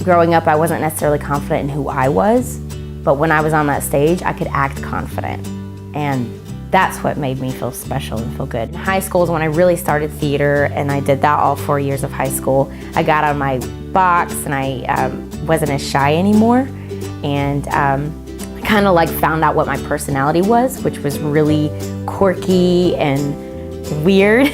growing up, I wasn't necessarily confident in who I was, but when I was on that stage, I could act confident. And that's what made me feel special and feel good. In high school is when I really started theater, and I did that all 4 years of high school. I got out of my box, and I wasn't as shy anymore. And I kind of like found out what my personality was, which was really quirky and weird.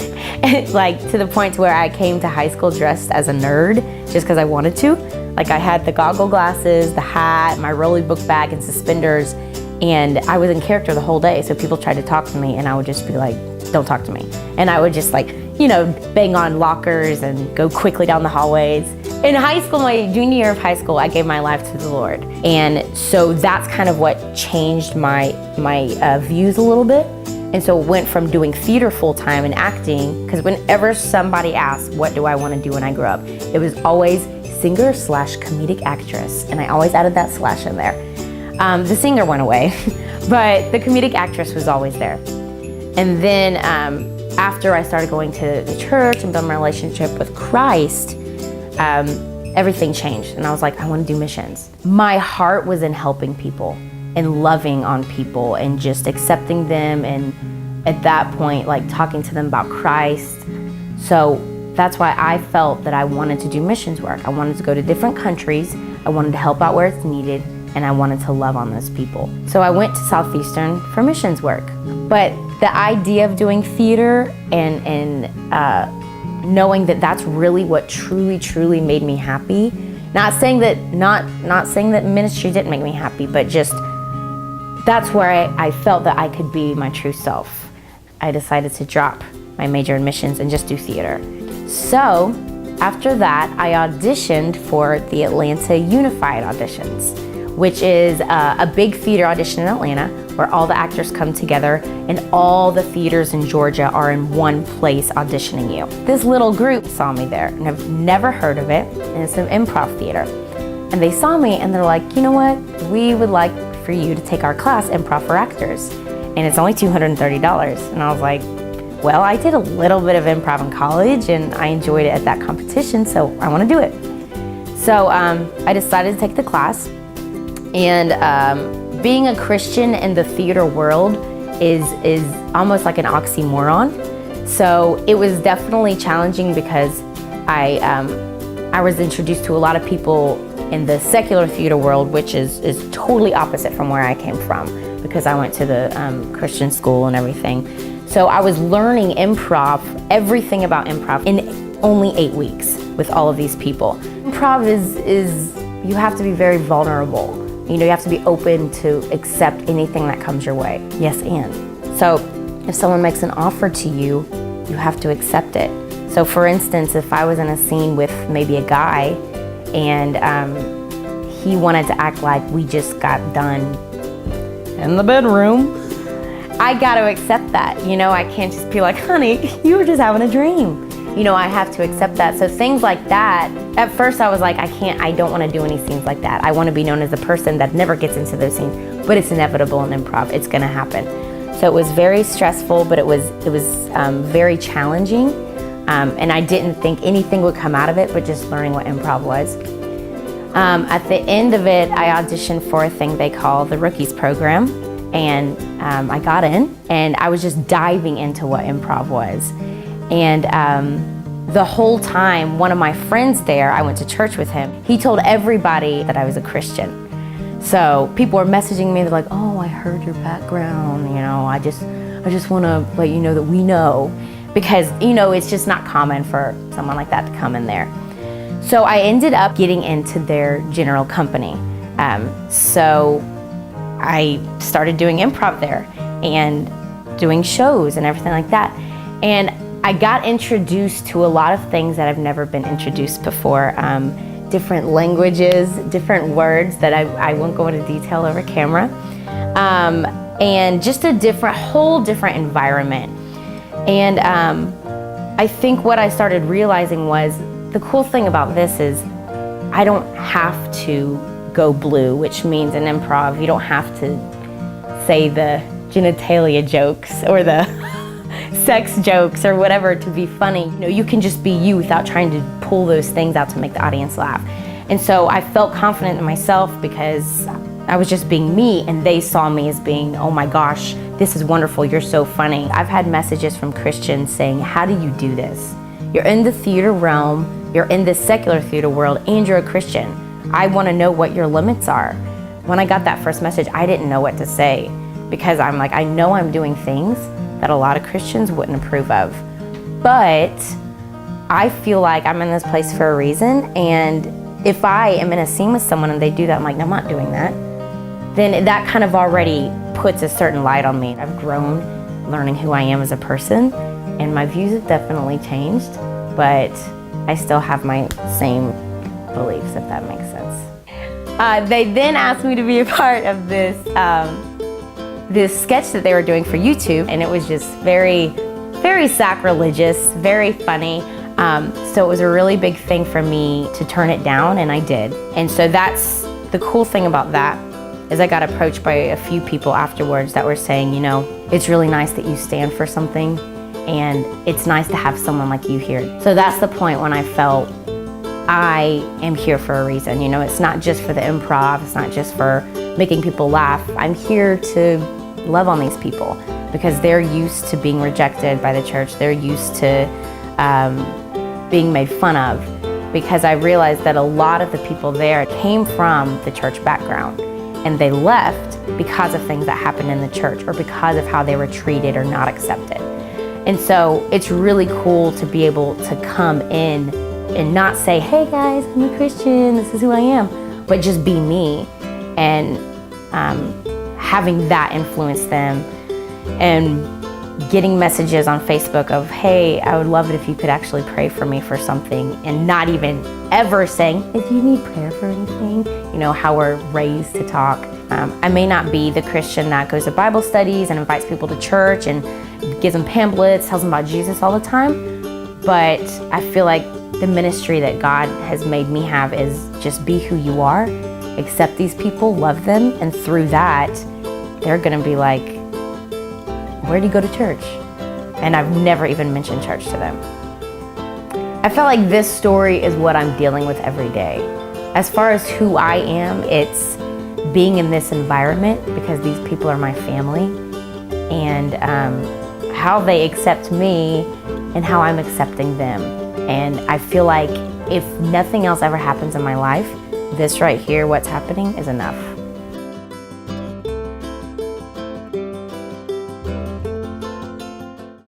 Like to the point to where I came to high school dressed as a nerd just because I wanted to. Like I had the goggle glasses, the hat, my rolly book bag and suspenders, and I was in character the whole day. So people tried to talk to me and I would just be like, don't talk to me. And I would just like, you know, bang on lockers and go quickly down the hallways. In high school, my junior year of high school, I gave my life to the Lord. And so that's kind of what changed my views a little bit. And so it went from doing theater full-time and acting, because whenever somebody asked, what do I want to do when I grow up? It was always singer/comedic actress. And I always added that slash in there. The singer went away, but the comedic actress was always there. And then after I started going to the church and building my relationship with Christ, everything changed. And I was like, I want to do missions. My heart was in helping people and loving on people and just accepting them, and at that point, like talking to them about Christ. So that's why I felt that I wanted to do missions work. I wanted to go to different countries. I wanted to help out where it's needed, and I wanted to love on those people. So I went to Southeastern for missions work. But the idea of doing theater and knowing that that's really what truly made me happy. Not saying that ministry didn't make me happy, but just that's where I felt that I could be my true self. I decided to drop my major in missions and just do theater. So after that, I auditioned for the Atlanta Unified Auditions, which is a big theater audition in Atlanta where all the actors come together and all the theaters in Georgia are in one place auditioning you. This little group saw me there, and I've never heard of it, and it's an improv theater. And they saw me and they're like, you know what? We would like for you to take our class, Improv for Actors. And it's only $230. And I was like, well, I did a little bit of improv in college and I enjoyed it at that competition, so I want to do it. So I decided to take the class. And being a Christian in the theater world is almost like an oxymoron. So it was definitely challenging because I was introduced to a lot of people in the secular theater world, which is totally opposite from where I came from, because I went to the Christian school and everything. So I was learning improv, everything about improv, in only 8 weeks with all of these people. Improv is you have to be very vulnerable. You know, you have to be open to accept anything that comes your way. Yes, and. So if someone makes an offer to you, you have to accept it. So for instance, if I was in a scene with maybe a guy and he wanted to act like we just got done in the bedroom, I got to accept that. You know, I can't just be like, honey, you were just having a dream. You know, I have to accept that. So things like that, at first I was like, I don't want to do any scenes like that. I want to be known as the person that never gets into those scenes, but it's inevitable in improv. It's going to happen. So it was very stressful, but it was very challenging. And I didn't think anything would come out of it, but just learning what improv was. At the end of it, I auditioned for a thing they call the Rookies Program. And I got in, and I was just diving into what improv was. And the whole time, one of my friends there, I went to church with him, he told everybody that I was a Christian. So people were messaging me, they're like, oh, I heard your background, you know, I just want to let you know that we know. Because, you know, it's just not common for someone like that to come in there. So I ended up getting into their general company. So I started doing improv there and doing shows and everything like that. And I got introduced to a lot of things that I've never been introduced before. Different languages, different words that I won't go into detail over camera. And just a whole different environment. And I think what I started realizing was the cool thing about this is I don't have to go blue, which means in improv you don't have to say the genitalia jokes or the sex jokes or whatever to be funny. You know, you can just be you without trying to pull those things out to make the audience laugh. And so I felt confident in myself because I was just being me, and they saw me as being, oh my gosh, this is wonderful, you're so funny. I've had messages from Christians saying, how do you do this? You're in the theater realm, you're in this secular theater world, and you're a Christian. I want to know what your limits are. When I got that first message, I didn't know what to say, because I'm like, I know I'm doing things that a lot of Christians wouldn't approve of. But I feel like I'm in this place for a reason, and if I am in a scene with someone and they do that, I'm like, no, I'm not doing that. Then that kind of already puts a certain light on me. I've grown learning who I am as a person, and my views have definitely changed, but I still have my same beliefs, if that makes sense. They then asked me to be a part of this sketch that they were doing for YouTube, and it was just very, very sacrilegious, very funny. So it was a really big thing for me to turn it down, and I did. And so that's the cool thing about that, is I got approached by a few people afterwards that were saying, you know, it's really nice that you stand for something, and it's nice to have someone like you here. So that's the point when I felt I am here for a reason. You know, it's not just for the improv, it's not just for making people laugh. I'm here to love on these people because they're used to being rejected by the church. They're used to being made fun of, because I realized that a lot of the people there came from the church background, and they left because of things that happened in the church or because of how they were treated or not accepted. And so it's really cool to be able to come in and not say, hey guys, I'm a Christian, this is who I am, but just be me, and having that influence them, and getting messages on Facebook of, hey, I would love it if you could actually pray for me for something, and not even ever saying, if you need prayer for anything, you know, how we're raised to talk. I may not be the Christian that goes to Bible studies and invites people to church and gives them pamphlets, tells them about Jesus all the time, but I feel like the ministry that God has made me have is just be who you are, accept these people, love them, and through that, they're gonna be like, where do you go to church? And I've never even mentioned church to them. I felt like this story is what I'm dealing with every day. As far as who I am, it's being in this environment because these people are my family, and how they accept me and how I'm accepting them. And I feel like if nothing else ever happens in my life, this right here, what's happening, is enough.